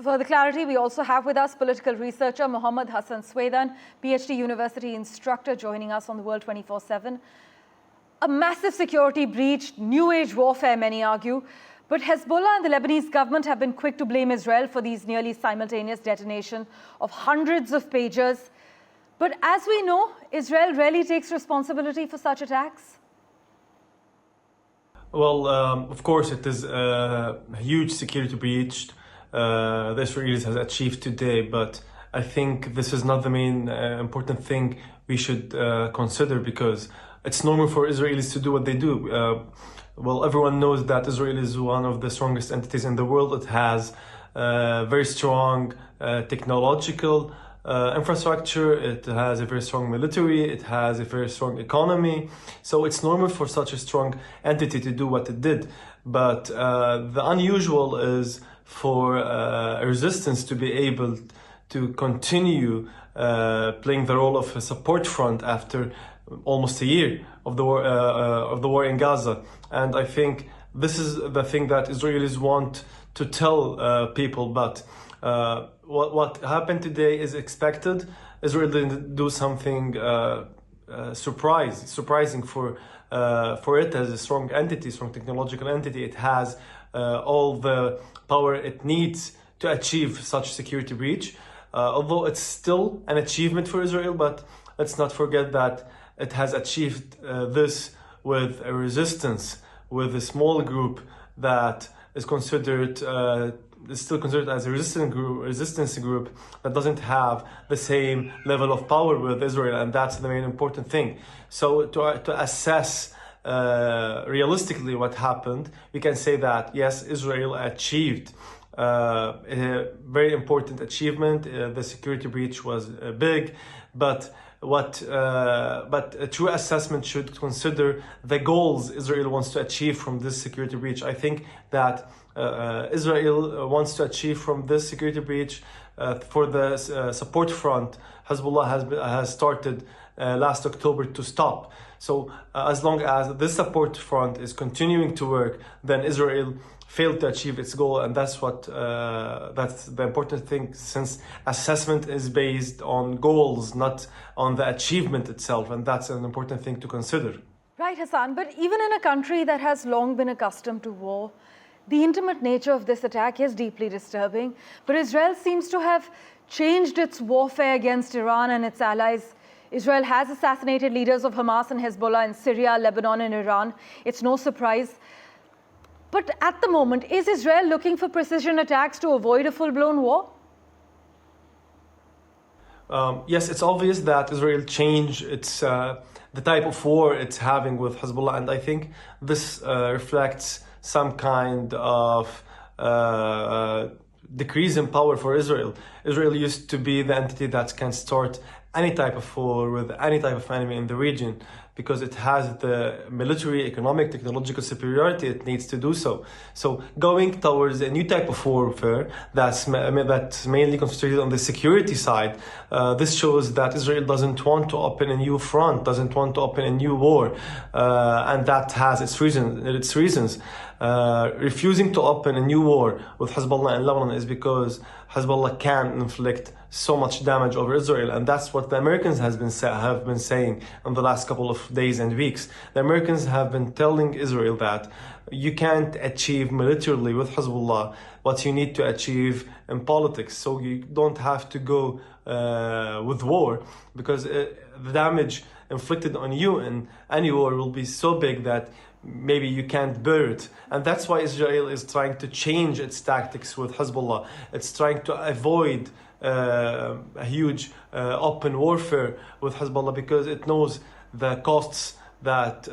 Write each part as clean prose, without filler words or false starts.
For further clarity, we also have with us political researcher Mohamad Hasan Sweidan, PhD University instructor, joining us on the World 24/7. A massive security breach, new age warfare, many argue. But Hezbollah and the Lebanese government have been quick to blame Israel for these nearly simultaneous detonation of hundreds of pagers. But as we know, Israel rarely takes responsibility for such attacks. Well, of course, it is a huge security breach the Israelis has achieved today, but I think this is not the main important thing we should consider, because it's normal for Israelis to do what they do. Well, everyone knows that Israel is one of the strongest entities in the world. It has very strong technological infrastructure, it has a very strong military, it has a very strong economy. So it's normal for such a strong entity to do what it did. But the unusual is for a resistance to be able to continue playing the role of a support front after almost a year of the war in Gaza. And I think this is the thing that Israelis want to tell people. But what happened today is expected. Israel didn't do something surprising for it as a strong entity, strong technological entity. It has all the power it needs to achieve such security breach. Although it's still an achievement for Israel, but let's not forget that it has achieved this with a resistance, with a small group that is considered is still considered as a resistance group that doesn't have the same level of power with Israel, and that's the main important thing. So to assess realistically what happened, we can say that yes, Israel achieved a very important achievement. The security breach was big, but a true assessment should consider the goals Israel wants to achieve from this security breach. I think that Israel wants to achieve from this security breach for the support front Hezbollah has started last October to stop. So as long as this support front is continuing to work, then Israel failed to achieve its goal, and that's the important thing, since assessment is based on goals, not on the achievement itself, and that's an important thing to consider. Right, Hassan, but even in a country that has long been accustomed to war, the intimate nature of this attack is deeply disturbing. But Israel seems to have changed its warfare against Iran and its allies. Israel has assassinated leaders of Hamas and Hezbollah in Syria, Lebanon, and Iran. It's no surprise. But at the moment, is Israel looking for precision attacks to avoid a full-blown war? Yes, it's obvious that Israel changed its the type of war it's having with Hezbollah, and I think this reflects some kind of decrease in power for Israel. Israel used to be the entity that can start any type of war with any type of enemy in the region, because it has the military, economic, technological superiority it needs to do so. So going towards a new type of warfare that's mainly concentrated on the security side, this shows that Israel doesn't want to open a new front, doesn't want to open a new war, and that has its reasons. Refusing to open a new war with Hezbollah in Lebanon is because Hezbollah can inflict so much damage over Israel, and that's what the Americans have been saying in the last couple of days and weeks. The Americans have been telling Israel that you can't achieve militarily with Hezbollah what you need to achieve in politics, so you don't have to go with war, because the damage inflicted on you in any war will be so big that maybe you can't bear it. And that's why Israel is trying to change its tactics with Hezbollah. It's trying to avoid a huge open warfare with Hezbollah, because it knows the costs that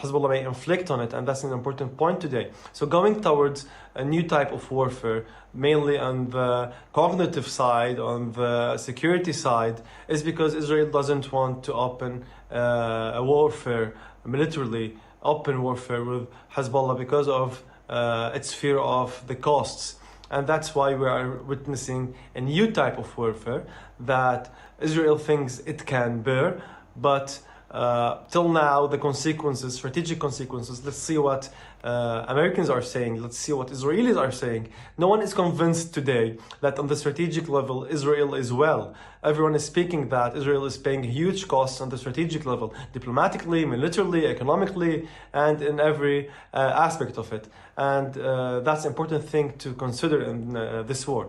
Hezbollah may inflict on it, and that's an important point today. So going towards a new type of warfare, mainly on the cognitive side, on the security side, is because Israel doesn't want to open a warfare militarily, open warfare with Hezbollah, because of its fear of the costs. And that's why we are witnessing a new type of warfare that Israel thinks it can bear, but till now, the consequences, strategic consequences. Let's see what Americans are saying. Let's see what Israelis are saying. No one is convinced today that on the strategic level, Israel is well. Everyone is speaking that Israel is paying huge costs on the strategic level, diplomatically, militarily, economically, and in every aspect of it. And that's an important thing to consider in this war.